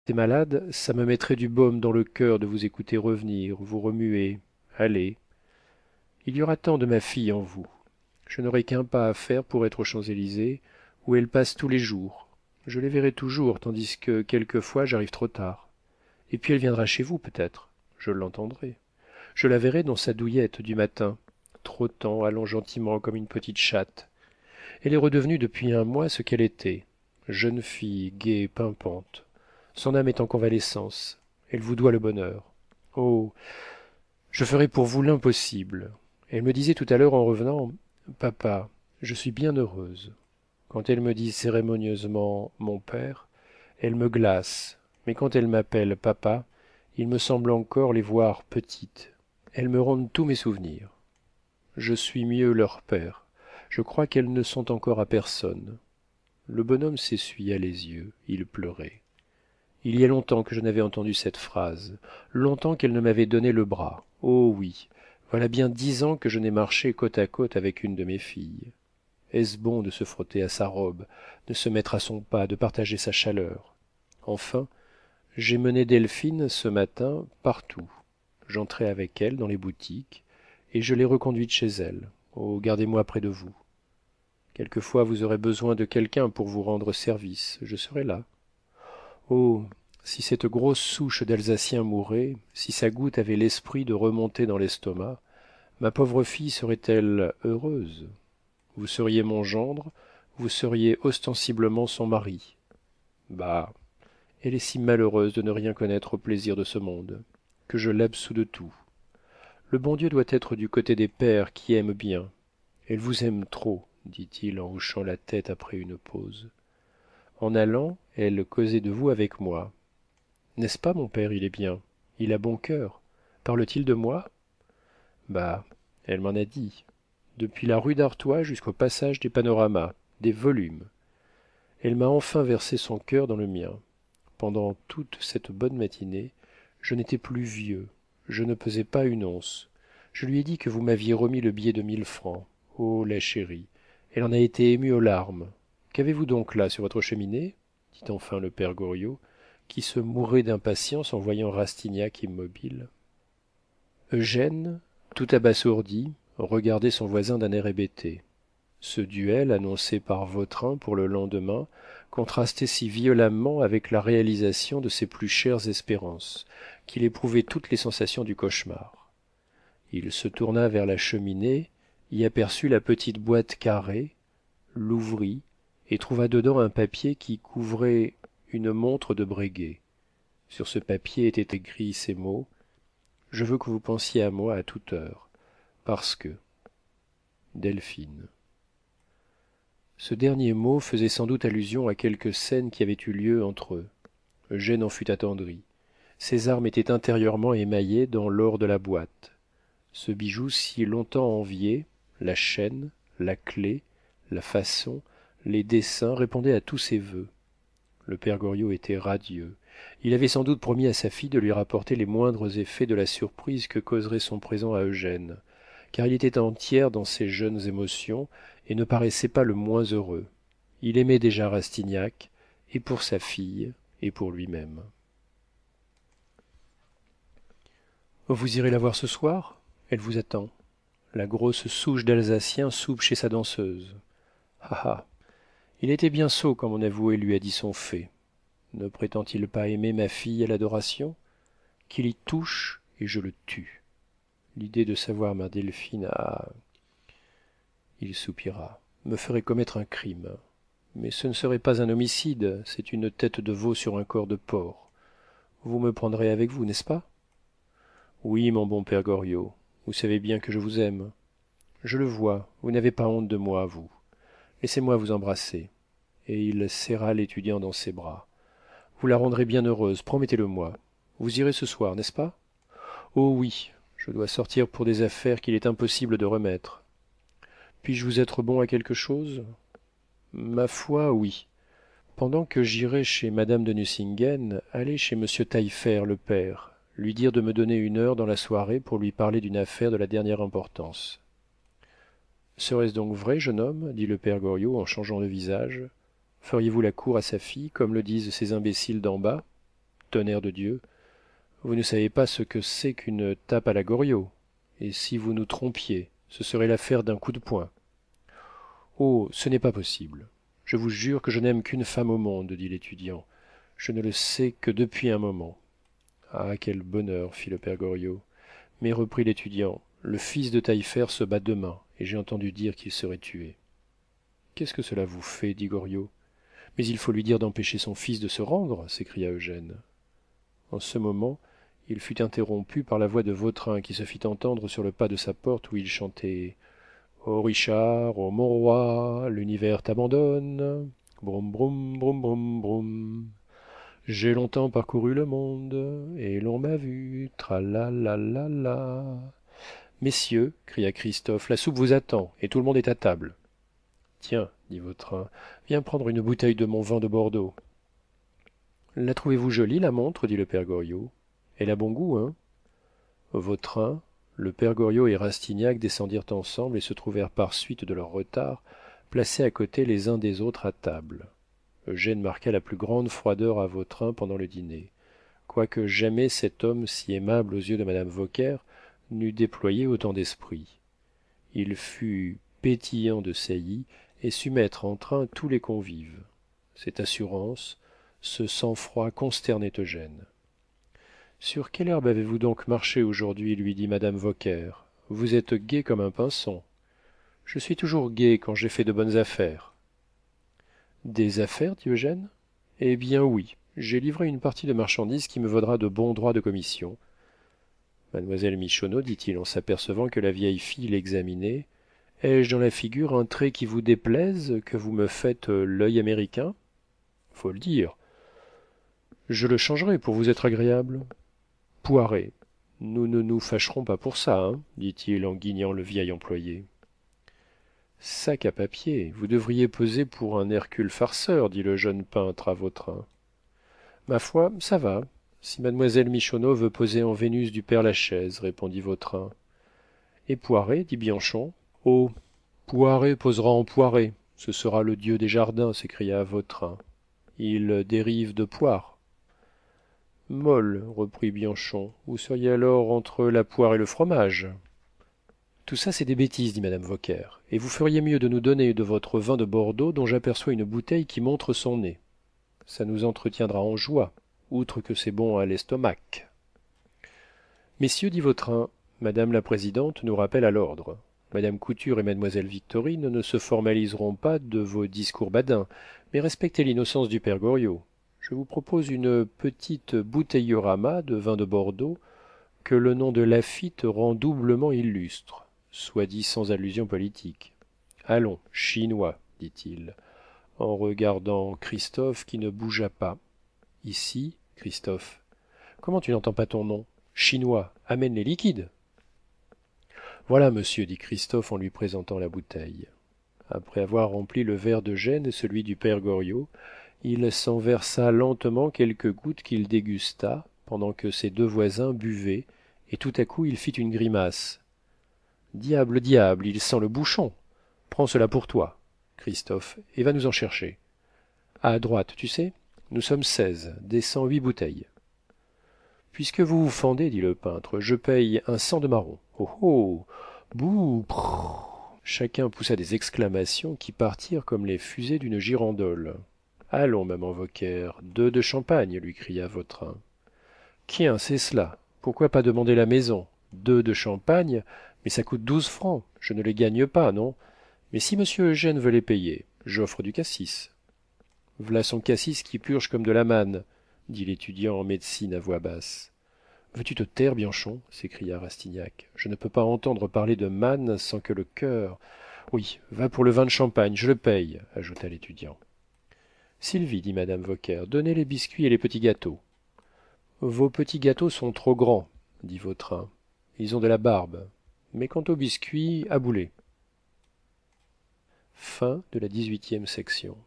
t'es malade, ça me mettrait du baume dans le cœur de vous écouter revenir, vous remuer. Allez. Il y aura tant de ma fille en vous. Je n'aurai qu'un pas à faire pour être aux Champs-Élysées, où elle passe tous les jours. Je les verrai toujours, tandis que quelquefois j'arrive trop tard. Et puis elle viendra chez vous, peut-être. Je l'entendrai. Je la verrai dans sa douillette du matin, trottant, allant gentiment comme une petite chatte. Elle est redevenue depuis un mois ce qu'elle était, jeune fille, gaie, pimpante. Son âme est en convalescence. Elle vous doit le bonheur. Oh, je ferai pour vous l'impossible. Elle me disait tout à l'heure en revenant, papa, je suis bien heureuse. Quand elle me dit cérémonieusement mon père, elle me glace, mais quand elle m'appelle papa, il me semble encore les voir petites. Elles me rendent tous mes souvenirs. Je suis mieux leur père. Je crois qu'elles ne sont encore à personne. Le bonhomme s'essuya les yeux, il pleurait. Il y a longtemps que je n'avais entendu cette phrase, longtemps qu'elle ne m'avait donné le bras. Oh oui, voilà bien 10 ans que je n'ai marché côte à côte avec une de mes filles. Est-ce bon de se frotter à sa robe, de se mettre à son pas, de partager sa chaleur? Enfin, j'ai mené Delphine ce matin partout. J'entrai avec elle dans les boutiques, et je l'ai reconduite chez elle. Oh, gardez-moi près de vous. Quelquefois vous aurez besoin de quelqu'un pour vous rendre service, je serai là. Oh, si cette grosse souche d'Alsacien mourait, si sa goutte avait l'esprit de remonter dans l'estomac, ma pauvre fille serait-elle heureuse? Vous seriez mon gendre, vous seriez ostensiblement son mari. Bah, elle est si malheureuse de ne rien connaître au plaisir de ce monde, que je l'absous de tout. Le bon Dieu doit être du côté des pères qui aiment bien. Elle vous aime trop, dit-il en hochant la tête après une pause. En allant, elle causait de vous avec moi. N'est-ce pas, mon père, il est bien. Il a bon cœur. Parle-t-il de moi? Bah, elle m'en a dit. Depuis la rue d'Artois jusqu'au passage des panoramas, des volumes. Elle m'a enfin versé son cœur dans le mien. Pendant toute cette bonne matinée, je n'étais plus vieux, je ne pesais pas une once. Je lui ai dit que vous m'aviez remis le billet de 1000 francs. Oh, la chérie, elle en a été émue aux larmes. Qu'avez-vous donc là sur votre cheminée? Dit enfin le père Goriot, qui se mourait d'impatience en voyant Rastignac immobile. Eugène, tout abasourdi, regardait son voisin d'un air hébété. Ce duel, annoncé par Vautrin pour le lendemain, contrastait si violemment avec la réalisation de ses plus chères espérances, qu'il éprouvait toutes les sensations du cauchemar. Il se tourna vers la cheminée, y aperçut la petite boîte carrée, l'ouvrit et trouva dedans un papier qui couvrait une montre de Breguet. Sur ce papier étaient écrits ces mots: je veux que vous pensiez à moi à toute heure, parce que Delphine. Ce dernier mot faisait sans doute allusion à quelque scène qui avait eu lieu entre eux. Eugène en fut attendri. Ses armes étaient intérieurement émaillées dans l'or de la boîte. Ce bijou si longtemps envié, la chaîne, la clef, la façon, les dessins répondaient à tous ses vœux. Le père Goriot était radieux. Il avait sans doute promis à sa fille de lui rapporter les moindres effets de la surprise que causerait son présent à Eugène, car il était entier dans ses jeunes émotions et ne paraissait pas le moins heureux. Il aimait déjà Rastignac, et pour sa fille, et pour lui-même. Vous irez la voir ce soir? Elle vous attend. La grosse souche d'Alsacien soupe chez sa danseuse. Ah ah! Il était bien sot quand mon avoué lui a dit son fait. Ne prétend-il pas aimer ma fille à l'adoration? Qu'il y touche et je le tue. L'idée de savoir ma Delphine a... Il soupira. Me ferait commettre un crime. Mais ce ne serait pas un homicide, c'est une tête de veau sur un corps de porc. Vous me prendrez avec vous, n'est-ce pas? Oui, mon bon père Goriot, vous savez bien que je vous aime. Je le vois, vous n'avez pas honte de moi, vous. Laissez-moi vous embrasser. Et il serra l'étudiant dans ses bras. Vous la rendrez bien heureuse, promettez-le-moi. Vous irez ce soir, n'est-ce pas? Oh oui, je dois sortir pour des affaires qu'il est impossible de remettre. Puis-je vous être bon à quelque chose? Ma foi, oui. Pendant que j'irai chez madame de Nucingen, allez chez monsieur Taillefer, le père, lui dire de me donner une heure dans la soirée pour lui parler d'une affaire de la dernière importance. Serait-ce donc vrai, jeune homme? Dit le père Goriot en changeant de visage. Feriez-vous la cour à sa fille, comme le disent ces imbéciles d'en bas? tonnerre de Dieu, vous ne savez pas ce que c'est qu'une tape à la Goriot, et si vous nous trompiez, ce serait l'affaire d'un coup de poing. Oh, ce n'est pas possible. Je vous jure que je n'aime qu'une femme au monde, dit l'étudiant. Je ne le sais que depuis un moment. Ah, quel bonheur, fit le père Goriot. Mais reprit l'étudiant, le fils de Taillefer se bat demain, et j'ai entendu dire qu'il serait tué. Qu'est-ce que cela vous fait, dit Goriot. Mais il faut lui dire d'empêcher son fils de se rendre, s'écria Eugène. En ce moment, il fut interrompu par la voix de Vautrin qui se fit entendre sur le pas de sa porte où il chantait ô Richard, ô mon roi, l'univers t'abandonne. Broum broum broum broum broum. J'ai longtemps parcouru le monde, et l'on m'a vu, tralalalala. Messieurs, cria Christophe, la soupe vous attend, et tout le monde est à table. Tiens, dit Vautrin, viens prendre une bouteille de mon vin de Bordeaux. La trouvez-vous jolie, la montre, dit le père Goriot. Elle a bon goût, hein. Vautrin, le père Goriot et Rastignac descendirent ensemble et se trouvèrent par suite de leur retard placés à côté les uns des autres à table. Eugène marqua la plus grande froideur à Vautrin pendant le dîner, quoique jamais cet homme si aimable aux yeux de madame Vauquer n'eût déployé autant d'esprit. Il fut pétillant de saillie et sut mettre en train tous les convives. Cette assurance, ce sang-froid consternaient Eugène. Sur quelle herbe avez-vous donc marché aujourd'hui lui dit madame Vauquer. Vous êtes gai comme un pinson. Je suis toujours gai quand j'ai fait de bonnes affaires. Des affaires dit Eugène. Eh bien oui, j'ai livré une partie de marchandises qui me vaudra de bons droits de commission. Mademoiselle Michonneau, dit-il en s'apercevant que la vieille fille l'examinait, ai-je dans la figure un trait qui vous déplaise, que vous me faites l'œil américain? Faut le dire. Je le changerai pour vous être agréable. Poiret, nous ne nous fâcherons pas pour ça, hein, dit-il en guignant le vieil employé. Sac à papier, vous devriez poser pour un Hercule farceur, dit le jeune peintre à Vautrin. Ma foi, ça va, si mademoiselle Michonneau veut poser en Vénus du Père-Lachaise, répondit Vautrin. Et Poiret, dit Bianchon. Oh, Poiret posera en Poiret, ce sera le dieu des jardins, s'écria Vautrin. Il dérive de poire. Molle, reprit Bianchon, vous seriez alors entre la poire et le fromage. Tout ça, c'est des bêtises, dit madame Vauquer, et vous feriez mieux de nous donner de votre vin de Bordeaux dont j'aperçois une bouteille qui montre son nez. Ça nous entretiendra en joie, outre que c'est bon à l'estomac. Messieurs, dit Vautrin, madame la présidente nous rappelle à l'ordre. Madame Couture et mademoiselle Victorine ne se formaliseront pas de vos discours badins, mais respectez l'innocence du père Goriot. Je vous propose une petite bouteillorama de vin de Bordeaux que le nom de Laffitte rend doublement illustre, soit dit sans allusion politique. Allons, chinois, dit-il, en regardant Christophe qui ne bougea pas. Ici, Christophe. Comment tu n'entends pas ton nom? Chinois, amène les liquides. Voilà, monsieur, dit Christophe en lui présentant la bouteille. Après avoir rempli le verre d'Eugène et celui du père Goriot, il s'en versa lentement quelques gouttes qu'il dégusta, pendant que ses deux voisins buvaient, et tout à coup il fit une grimace. Diable, diable, il sent le bouchon. Prends cela pour toi, Christophe, et va nous en chercher. À droite, tu sais, nous sommes 16, descends 8 bouteilles. Puisque vous vous fendez, dit le peintre, je paye un 100 de marron. Oh oh. Bouh. Prrr. Chacun poussa des exclamations qui partirent comme les fusées d'une girandole. Allons, maman Vauquer, 2 de champagne, lui cria Vautrin. Quien, c'est cela. Pourquoi pas demander la maison? 2 de champagne, mais ça coûte 12 francs. Je ne les gagne pas, non? Mais si monsieur Eugène veut les payer, j'offre du cassis. V'là son cassis qui purge comme de la manne, dit l'étudiant en médecine à voix basse. Veux-tu te taire, Bianchon? S'écria Rastignac. Je ne peux pas entendre parler de manne sans que le cœur. Oui, va pour le vin de champagne, je le paye, ajouta l'étudiant. Sylvie, dit madame Vauquer, donnez les biscuits et les petits gâteaux. Vos petits gâteaux sont trop grands, dit Vautrin. Ils ont de la barbe. Mais quant aux biscuits, à boulet. Fin de la 18e section.